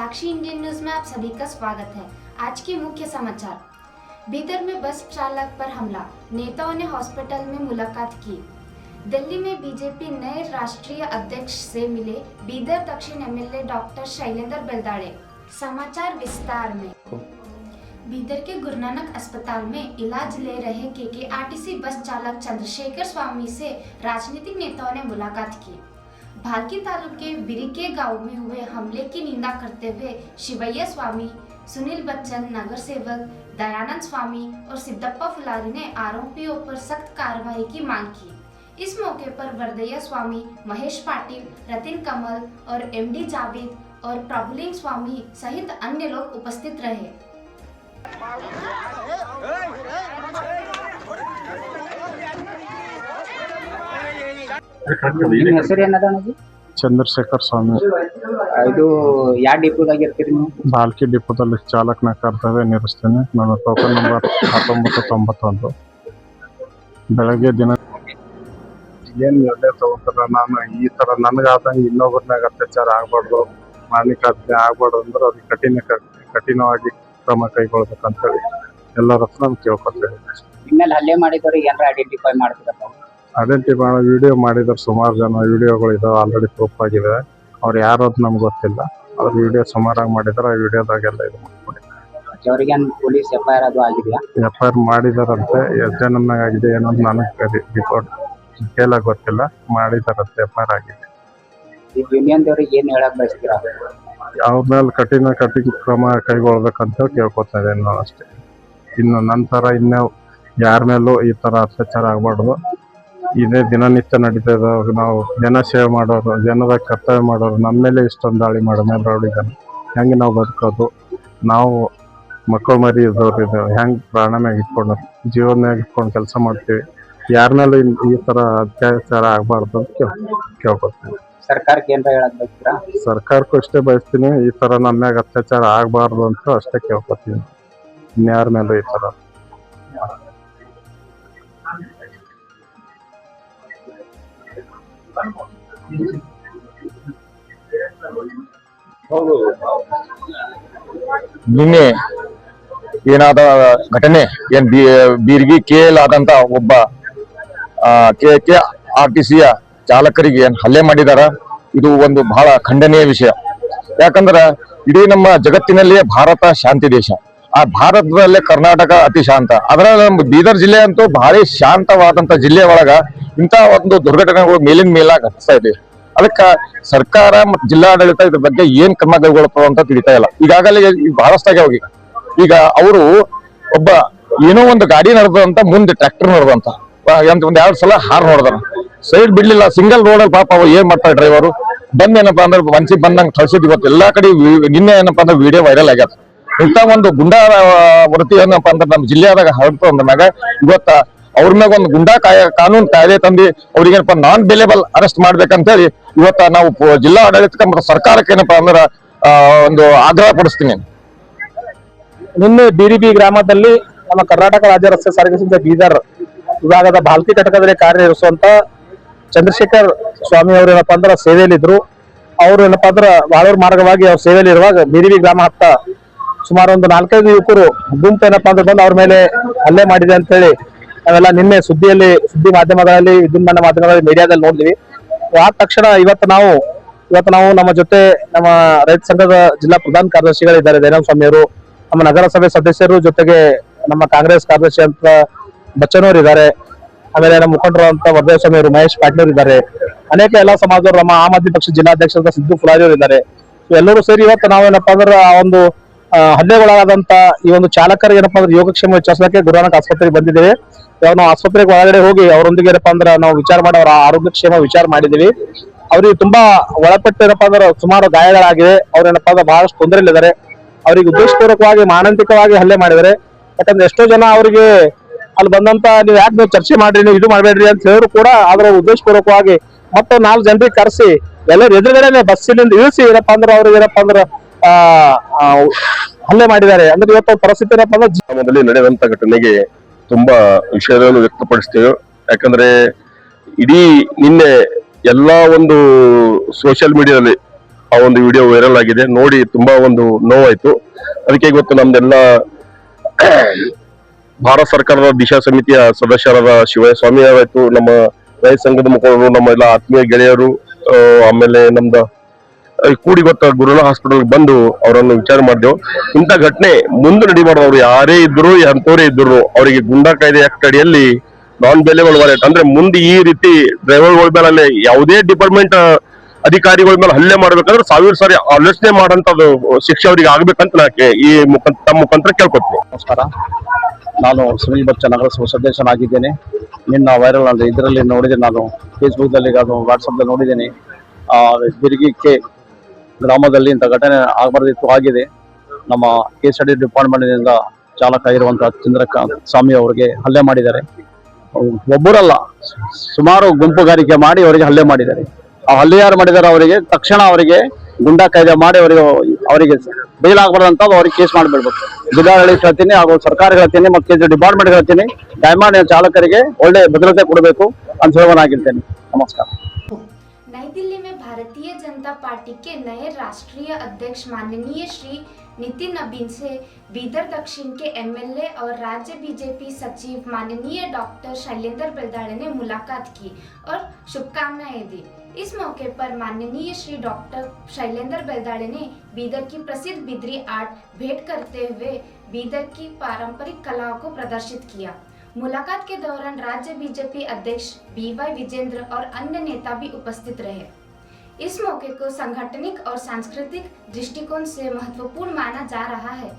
साक्षी Indian news में आप सभी का स्वागत है। आज के मुख्य समाचार। बीदर में बस चालक पर हमला, नेताओं ने हॉस्पिटल में मुलाकात की। दिल्ली में बीजेपी नए राष्ट्रीय अध्यक्ष से मिले बीदर दक्षिण एमएलए डॉक्टर शैलेंद्र बेलदाड़े। समाचार विस्तार में। बीदर के गुरु नानक अस्पताल में इलाज ले रहे केकेआरटीसी बस चालक चंद्रशेखर स्वामी से राजनीतिक नेताओं ने मुलाकात की। भालकी तालुके बिरिके गांव में हुए हमले की निंदा करते हुए शिवैया स्वामी, सुनील बच्चन, नगर सेवक दयानंद स्वामी और सिद्धप्पा फुलारी ने आरोपियों पर सख्त कार्रवाई की मांग की। इस मौके पर वरदैया स्वामी, महेश पाटिल, रतिन कमल और एमडी जावेद और प्रभुलिंग स्वामी सहित अन्य लोग उपस्थित रहे। ಚಂದ್ರಶೇಖರ್ ಸ್ವಾಮಿ ಇದು ಯಾವ ಡಿಪೋದಾಗಿರ್ತೀರಿ ನೀವು? ಬಾಲ್ಕಿ ಡಿಪೋದಲ್ಲಿ ಚಾಲಕನ ಕರ್ತವ್ಯ ನಿರ್ವಹಿಸ್ತೀನಿ. ನನ್ನ ಟೋಕನ್ ನಂಬರ್ 1991. ಬೆಳಗ್ಗೆ ದಿನ ಏನು ನಿರ್ಣಯ ತಗೋತಾರ, ನಾನು ಈ ಥರ ನನಗಾದಂಗೆ ಇನ್ನೊಬ್ಬರನ್ನಾಗ ಅತ್ಯಾಚಾರ ಆಗಬಾರ್ದು, ಮಾನಿಕಾಜ್ಞೆ ಆಗಬಾರ್ದು ಅಂದ್ರೆ ಅದಕ್ಕೆ ಕಠಿಣವಾಗಿ ಕ್ರಮ ಕೈಗೊಳ್ಬೇಕಂತೇಳಿ ಎಲ್ಲರ ಹತ್ರ ನಾನು ಕೇಳ್ಕೊತೇನೆ. ನಿಮ್ಮೇಲೆ ಹಲ್ಲೆ ಮಾಡಿದವ್ರಿಗೆ ಏನಾರ ಐಡೆಂಟಿಫೈ ಮಾಡ್ತೀರಪ್ಪ? ಐಡೆಂಟಿಫೈ ವಿಡಿಯೋ ಮಾಡಿದಾರೆ, ಸುಮಾರು ಜನ ವಿಡಿಯೋಗಳು ಇದಾವೆ, ಆಲ್ರೆಡಿ ಪ್ರೂಫ್ ಆಗಿದೆ. ಅವ್ರು ಯಾರು ಅಂತ ನಮ್ಗೆ ಗೊತ್ತಿಲ್ಲ. ಅವ್ರ ವಿಡಿಯೋ ಸುಮಾರಾಗಿ ಮಾಡಿದಾರೆ. ಆ ವಿಡಿಯೋದಾಗೆಲ್ಲ ಇದು ಮಾಡ್ಕೊಂಡಿದ್ದಾರೆ. ಅವರಿಗೆ ಪೊಲೀಸ್ ಎಫ್ಐಆರ್ ಅದು ಆಗಿದೆಯಾ? ಎಫ್ಐಆರ್ ಮಾಡಿದಾರಂತೆ. ಎಷ್ಟು ಜನನಾಗ ಆಗಿದೆ ಏನೋ ನನಗೆ ರಿಪೋರ್ಟ್ ಡೀಟೇಲಾಗಿ ಗೊತ್ತಿಲ್ಲ. ಮಾಡಿದಾರಂತೆ, ಎಫ್ಐಆರ್ ಆಗಿದೆ. ಈ ಯೂನಿಯನ್ದವ್ರಿಗೆ ಏನು ಹೇಳಕ್ ಬಯಸ್ತೀರಾ? ಅವ್ರ ಮೇಲೆ ಕಠಿಣ ಕ್ರಮ ಕೈಗೊಳ್ಬೇಕಂತ ಕೇಳ್ಕೊತಾ ಇದ್ದೇನೆ ನಾನು ಅಷ್ಟೇ. ಇನ್ನು ನಂತರ ಇನ್ನೂ ಯಾರ ಮೇಲೂ ಈ ಥರ ಅತ್ಯಾಚಾರ ಆಗಬಾರ್ದು. ಇದೇ ದಿನನಿತ್ಯ ನಡೀತಾ ಇದ್ದಾವೆ. ನಾವು ಜನ ಸೇವೆ ಮಾಡೋರು, ಜನದ ಕರ್ತವ್ಯ ಮಾಡೋರು, ನಮ್ಮ ಮೇಲೆ ಇಷ್ಟೊಂದು ದಾಳಿ ಮಾಡೋ ಮೇಲೆ ರೌಡಿ ಜನ ಹೆಂಗೆ ನಾವು ಬದುಕೋದು? ನಾವು ಮಕ್ಕಳು ಮರಿ ಇದ್ದವ್ರು ಇದ್ದೇವೆ, ಹೆಂಗೆ ಪ್ರಾಣ ಮ್ಯಾಗ ಇಟ್ಕೊಂಡು ಜೀವನದಾಗ ಇಟ್ಕೊಂಡು ಕೆಲಸ ಮಾಡ್ತೀವಿ. ಯಾರ ಮೇಲೂ ಈ ಥರ ಅತ್ಯಾಚಾರ ಆಗಬಾರ್ದು ಅಂತ ಕೇಳ್ಕೊತೀನಿ. ಸರ್ಕಾರಕ್ಕೆ ಏನಾರ ಹೇಳಕ್ ಬಯಸ್ತೀರಾ? ಸರ್ಕಾರಕ್ಕೂ ಅಷ್ಟೇ ಬಯಸ್ತೀನಿ, ಈ ಥರ ನಮ್ಮ ಮ್ಯಾಗ ಅತ್ಯಾಚಾರ ಆಗಬಾರ್ದು ಅಂತ ಅಷ್ಟೇ ಕೇಳ್ಕೊತೀನಿ. ಇನ್ಯಾರ ಮೇಲೂ ಈ ಥರ ನಿನ್ನೆ ಏನಾದ ಘಟನೆ ಏನ್ ಬೀರ್ಗಿ ಕೇಲ್ ಆದಂತ ಒಬ್ಬ ಕೆಕೆಆರ್ಟಿಸಿಯ ಚಾಲಕರಿಗೆ ಏನ್ ಹಲ್ಲೆ ಮಾಡಿದಾರ, ಇದು ಒಂದು ಬಹಳ ಖಂಡನೀಯ ವಿಷಯ. ಯಾಕಂದ್ರ ಇಡೀ ನಮ್ಮ ಜಗತ್ತಿನಲ್ಲಿಯೇ ಭಾರತ ಶಾಂತಿ ದೇಶ. ಆ ಭಾರತದಲ್ಲೇ ಕರ್ನಾಟಕ ಅತಿ ಶಾಂತ. ಅದರಲ್ಲಿ ನಮ್ಮ ಬೀದರ್ ಜಿಲ್ಲೆ ಅಂತೂ ಭಾರಿ ಶಾಂತವಾದಂತ ಜಿಲ್ಲೆ ಒಳಗ ಇಂತ ಒಂದು ದುರ್ಘಟನೆಗಳು ಮೇಲಿನ ಮೇಲ ಘಟಿಸ್ತಾ ಇದೆ. ಅದಕ್ಕ ಸರ್ಕಾರ ಮತ್ತು ಜಿಲ್ಲಾಡಳಿತ ಇದ್ರ ಬಗ್ಗೆ ಏನ್ ಕ್ರಮ ಕೈಗೊಳ್ಳುತ್ತೋ ಅಂತ ತಿಳಿತಾ ಇಲ್ಲ. ಈಗಾಗಲೇ ಬಹಳಷ್ಟಾಗಿ ಹೋಗಿ ಈಗ ಅವರು ಒಬ್ಬ ಏನೋ ಒಂದು ಗಾಡಿ ನಡೆದಂತ ಮುಂದೆ ಟ್ರ್ಯಾಕ್ಟರ್ ನಡೆದಂತ ಒಂದ್ 2 ಸಲ ಹಾರ್ ನೋಡಿದಾರ, ಸೈಡ್ ಬಿಡ್ಲಿಲ್ಲ. ಸಿಂಗಲ್ ರೋಡ್ ಅಲ್ಲಿ ಪಾಪ ಏನ್ ಮಾಡ್ತಾರೆ ಡ್ರೈವರು ಬಂದ್ ಏನಪ್ಪಾ ಅಂದ್ರೆ ಮನ್ಸಿ ಬಂದಂಗ ಕಳ್ಸಿದ್. ಇವತ್ತು ಎಲ್ಲಾ ಕಡೆ ನಿನ್ನೆ ಏನಪ್ಪಾ ಅಂದ್ರೆ ವಿಡಿಯೋ ವೈರಲ್ ಆಗ್ಯದ. ಇಂತ ಒಂದು ಗುಂಡಾ ವೃತ್ತಿ ಏನಪ್ಪಾ ಅಂದ್ರೆ ನಮ್ಮ ಜಿಲ್ಲೆಯಾಗ ಹರಡ್ತು ಅಂದ್ಮ್ಯಾಗ ಇವತ್ತ ಅವ್ರ ಮ್ಯಾಗ ಒಂದು ಗುಂಡಾ ಕಾನೂನು ಕಾಯ್ದೆ ತಂದು ಅವ್ರಿಗೇನಪ್ಪ ನಾನ್ ಬೇಲೇಬಲ್ ಅರೆಸ್ಟ್ ಮಾಡ್ಬೇಕಂತ ಹೇಳಿ ಇವತ್ತ ನಾವು ಜಿಲ್ಲಾ ಆಡಳಿತಕ್ಕೆ ಮತ್ತು ಸರ್ಕಾರಕ್ಕೆ ಏನಪ್ಪಾ ಅಂದ್ರೆ ಒಂದು ಆಗ್ರಹ ಪಡಿಸ್ತೀನಿ. ನಿನ್ನೆ ಬಿರಿಬಿ ಗ್ರಾಮದಲ್ಲಿ ನಮ್ಮ ಕರ್ನಾಟಕ ರಾಜ್ಯ ರಸ್ತೆ ಸಾರಿಗೆ ಸಂಸ್ಥೆ ಬೀದರ್ ವಿಭಾಗದ ಭಾಲ್ಕಿ ಘಟಕದಲ್ಲಿ ಕಾರ್ಯನಿರ್ವಹಿಸುವಂತ ಚಂದ್ರಶೇಖರ್ ಸ್ವಾಮಿ ಅವರು ಏನಪ್ಪಾ ಅಂದ್ರೆ ಸೇವೆಯಲ್ಲಿದ್ರು. ಅವರು ಏನಪ್ಪಾ ಅಂದ್ರೆ ವಾಳೂರು ಮಾರ್ಗವಾಗಿ ಅವ್ರ ಸೇವೆಯಲ್ಲಿ ಇರುವಾಗ ಬಿರಿಬಿ ಗ್ರಾಮ ಹತ್ತ ಸುಮಾರು ಒಂದು 4-5 ಯುವಕರು ಗುಂಪು ಏನಪ್ಪಾ ಅಂದ್ರೆ ಬಂದು ಅವ್ರ ಮೇಲೆ ಹಲ್ಲೆ ಮಾಡಿದೆ ಅಂತ ಹೇಳಿ ನಾವೆಲ್ಲ ನಿನ್ನೆ ಸುದ್ದಿ ಮಾಧ್ಯಮಗಳಲ್ಲಿ, ವಿದ್ಯುನ್ಮಾನ ಮಾಧ್ಯಮಗಳಲ್ಲಿ, ಮೀಡಿಯಾದಲ್ಲಿ ನೋಡಿದ್ವಿ. ಆದ ತಕ್ಷಣ ಇವತ್ತು ನಾವು ನಮ್ಮ ಜೊತೆ ನಮ್ಮ ರೈತ ಸಂಘದ ಜಿಲ್ಲಾ ಪ್ರಧಾನ ಕಾರ್ಯದರ್ಶಿಗಳಿದ್ದಾರೆ ದಯಾನಂದ ಸ್ವಾಮಿ ಅವರು, ನಮ್ಮ ನಗರಸಭೆ ಸದಸ್ಯರು, ಜೊತೆಗೆ ನಮ್ಮ ಕಾಂಗ್ರೆಸ್ ಕಾರ್ಯದರ್ಶಿ ಅಂತ ಬಚ್ಚನವರು ಇದ್ದಾರೆ, ಆಮೇಲೆ ನಮ್ಮ ಮುಖಂಡರು ಅಂತ ವರದಯ್ಯ ಸ್ವಾಮಿ ಅವರು, ಮಹೇಶ್ ಪಾಟೀಲ್ ಅವರು ಇದ್ದಾರೆ, ಅನೇಕ ಎಲ್ಲಾ ಸಮಾಜದವರು, ನಮ್ಮ ಆಮ್ ಆದ್ಮಿ ಪಕ್ಷ ಜಿಲ್ಲಾಧ್ಯಕ್ಷ ಅಂತ ಸಿದ್ದು ಫುಲಾರಿ ಅವರು ಇದ್ದಾರೆ. ಎಲ್ಲರೂ ಸೇರಿ ಇವತ್ತು ನಾವೇನಪ್ಪಾ ಅಂದ್ರೆ ಆ ಒಂದು ಹಲ್ಲೆಗೊಳಗಾದಂತ ಈ ಒಂದು ಚಾಲಕರಿಗೆ ಏನಪ್ಪಾ ಅಂದ್ರೆ ಯೋಗಕ್ಷೇಮ ವಿಚಾರಿಸಲಿಕ್ಕೆ ಗುರುನಾನಕ್ ಆಸ್ಪತ್ರೆಗೆ ಬಂದಿದ್ದೇವೆ. ಇವಾಗ ನಾವು ಆಸ್ಪತ್ರೆಗೆ ಒಳಗಡೆ ಹೋಗಿ ಅವರೊಂದಿಗೆ ಏನಪ್ಪಾ ಅಂದ್ರೆ ನಾವು ವಿಚಾರ ಮಾಡಿ ಅವರ ಆರೋಗ್ಯ ಕ್ಷೇಮ ವಿಚಾರ ಮಾಡಿದೀವಿ. ಅವ್ರಿಗೆ ತುಂಬಾ ಒಳಪಟ್ಟು ಏನಪ್ಪಾ ಅಂದ್ರೆ ಸುಮಾರು ಗಾಯಗಳಾಗಿವೆ. ಅವ್ರೇನಪ್ಪಾ ಅಂದ್ರೆ ಬಹಳಷ್ಟು ತೊಂದರೆಯಲ್ಲಿದ್ದಾರೆ. ಅವ್ರಿಗೆ ಉದ್ದೇಶಪೂರ್ವಕವಾಗಿ ಮಾನಂತಿಕವಾಗಿ ಹಲ್ಲೆ ಮಾಡಿದ್ದಾರೆ. ಯಾಕಂದ್ರೆ ಎಷ್ಟೋ ಜನ ಅವರಿಗೆ ಅಲ್ಲಿ ಬಂದಂತ ನೀವು ಯಾಕೆ ಚರ್ಚೆ ಮಾಡ್ರಿ, ನೀವು ಇದು ಮಾಡಬೇಡ್ರಿ ಅಂತ ಹೇಳಿದ್ರು ಕೂಡ ಅದರ ಉದ್ದೇಶಪೂರ್ವಕವಾಗಿ ಮತ್ತೆ 4 ಜನರಿಗೆ ಕರೆಸಿ ಎಲ್ಲರೂ ಎದುರುಗಡೆನೆ ಬಸ್ಸಿನಿಂದ ಇಳಿಸಿ ಏನಪ್ಪಾ ಅಂದ್ರೆ ಅವ್ರಿಗೆ ಏನಪ್ಪಾ ಅಂದ್ರೆ ಹಲ್ಲೆ ಮಾಡಿದ್ದಾರೆ. ಅಂದ್ರೆ ಇವತ್ತು ಪರಿಸ್ಥಿತಿ ಏನಪ್ಪಾ ಅಂದ್ರೆ ಗ್ರಾಮದಲ್ಲಿ ನಡೆದಂತ ಘಟನೆಗೆ ತುಂಬಾ ವಿಷಯಗಳನ್ನು ವ್ಯಕ್ತಪಡಿಸ್ತೇವೆ. ಯಾಕಂದ್ರೆ ಇಡೀ ನಿನ್ನೆ ಎಲ್ಲಾ ಒಂದು ಸೋಷಿಯಲ್ ಮೀಡಿಯಾದಲ್ಲಿ ಆ ಒಂದು ವಿಡಿಯೋ ವೈರಲ್ ಆಗಿದೆ. ನೋಡಿ ತುಂಬಾ ಒಂದು ನೋವಾಯ್ತು. ಅದಕ್ಕೆ ಇವತ್ತು ನಮ್ದೆಲ್ಲ ಭಾರತ ಸರ್ಕಾರದ ದಿಶಾ ಸಮಿತಿಯ ಸದಸ್ಯರಾದ ಶಿವಯ್ಯ ಸ್ವಾಮಿ ಅವರಾಯ್ತು, ನಮ್ಮ ರೈತ ಸಂಘದ ಮುಖಂಡರು, ನಮ್ಮ ಎಲ್ಲ ಆತ್ಮೀಯ ಗೆಳೆಯರು, ಆಮೇಲೆ ನಮ್ದು ಕೂಡಿ ಗೊತ್ತ ಗುರುನಾಳ ಹಾಸ್ಪಿಟಲ್ ಬಂದು ಅವರನ್ನು ವಿಚಾರ ಮಾಡಿದೆವು. ಇಂಥ ಘಟನೆ ಮುಂದೆ ನಡಿಬಾರ್ದು. ಅವ್ರು ಯಾರೇ ಇದ್ರು ಎಂತವರೇ ಇದ್ರು ಅವರಿಗೆ ಗುಂಡಾ ಕಾಯ್ದೆ ಆಕ್ಟ್ ಅಡಿಯಲ್ಲಿ ನಾನ್ ಬೇಲೆಬಲ್ ವಾರೆಂಟ್ ಅಂದ್ರೆ ಮುಂದೆ ಈ ರೀತಿ ಡ್ರೈವರ್ಗಳ ಮೇಲೆ ಯಾವುದೇ ಡಿಪಾರ್ಟ್ಮೆಂಟ್ ಅಧಿಕಾರಿಗಳ ಮೇಲೆ ಹಲ್ಲೆ ಮಾಡ್ಬೇಕಂದ್ರೆ 1000 ಸಾರಿ ಆಲೋಚನೆ ಮಾಡೋಂಥದ್ದು ಶಿಕ್ಷೆ ಅವರಿಗೆ ಆಗ್ಬೇಕಂತ ಈ ತಮ್ಮ ಮುಖಾಂತರ ಕೇಳ್ಕೊತೀನಿ. ನಮಸ್ಕಾರ, ನಾನು ಸುನಿಲ್ ಬಚ್ಚ ನಗರಸಭಾ ಸದಸ್ಯನಾಗಿದ್ದೇನೆ. ನಿನ್ನ ವೈರಲ್ ಅಂದ್ರೆ ಇದರಲ್ಲಿ ನೋಡಿದೆ, ನಾನು ಫೇಸ್ಬುಕ್ ದಲ್ಲಿ ಅದು ವಾಟ್ಸಪ್ ನೋಡಿದ್ದೇನೆ. ಬಿರ್ಗಿಕ್ಕೆ ಗ್ರಾಮದಲ್ಲಿ ಇಂಥ ಘಟನೆ ಆಗಬಾರ್ದಿತ್ತು, ಆಗಿದೆ. ನಮ್ಮ KSRTC ಡಿಪಾರ್ಟ್ಮೆಂಟ್ನಿಂದ ಚಾಲಕ ಆಗಿರುವಂತಹ ಚಂದ್ರಕಾಂತ್ ಸ್ವಾಮಿ ಅವರಿಗೆ ಹಲ್ಲೆ ಮಾಡಿದ್ದಾರೆ. ಒಬ್ಬರಲ್ಲ, ಸುಮಾರು ಗುಂಪುಗಾರಿಕೆ ಮಾಡಿ ಅವರಿಗೆ ಹಲ್ಲೆ ಮಾಡಿದ್ದಾರೆ. ಆ ಹಲ್ಲೆ ಯಾರು ಮಾಡಿದ್ದಾರೆ ಅವರಿಗೆ ತಕ್ಷಣ ಅವರಿಗೆ ಗುಂಡಾ ಕಾಯ್ದೆ ಮಾಡಿ ಅವರಿಗೆ ಬೈಲಾಗಬಾರ್ದಂತ ಅವ್ರಿಗೆ ಕೇಸ್ ಮಾಡಿಬಿಡ್ಬೇಕು. ಜಿಲ್ಲಾಡಳಿತ ಹೇಳ್ತೀನಿ, ಹಾಗೂ ಸರ್ಕಾರ ಹೇಳ್ತೀನಿ, ಮತ್ತು KSRTC ಡಿಪಾರ್ಟ್ಮೆಂಟ್ ಹೇಳ್ತೀನಿ, ದಯಮಾಡಿ ಚಾಲಕರಿಗೆ ಒಳ್ಳೆ ಭದ್ರತೆ ಕೊಡಬೇಕು ಅಂತ ಹೇಳೋನಾಗಿರ್ತೇನೆ. ನಮಸ್ಕಾರ. नई दिल्ली में भारतीय जनता पार्टी के नए राष्ट्रीय अध्यक्ष माननीय श्री नितिन नबीन से बीदर दक्षिण के MLA और राज्य बीजेपी सचिव माननीय डॉक्टर शैलेंद्र बेलदाड़े ने मुलाकात की और शुभकामनाएं दी। इस मौके पर माननीय श्री डॉक्टर शैलेंद्र बेलदाड़े ने बीदर की प्रसिद्ध बिदरी आर्ट भेंट करते हुए बीदर की पारंपरिक कलाओं को प्रदर्शित किया। मुलाकात के दौरान राज्य बीजेपी अध्यक्ष BY विजेंद्र और अन्य नेता भी उपस्थित रहे। इस मौके को सांगठनिक और सांस्कृतिक दृष्टिकोण से महत्वपूर्ण माना जा रहा है।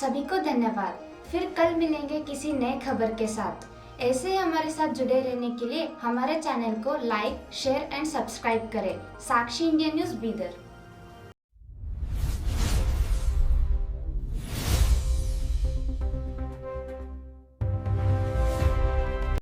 सभी को धन्यवाद। फिर कल मिलेंगे किसी नए खबर के साथ। ऐसे ही हमारे साथ जुड़े रहने के लिए हमारे चैनल को लाइक, शेयर एंड सब्सक्राइब करें। साक्षी इंडिया न्यूज़ बीदर।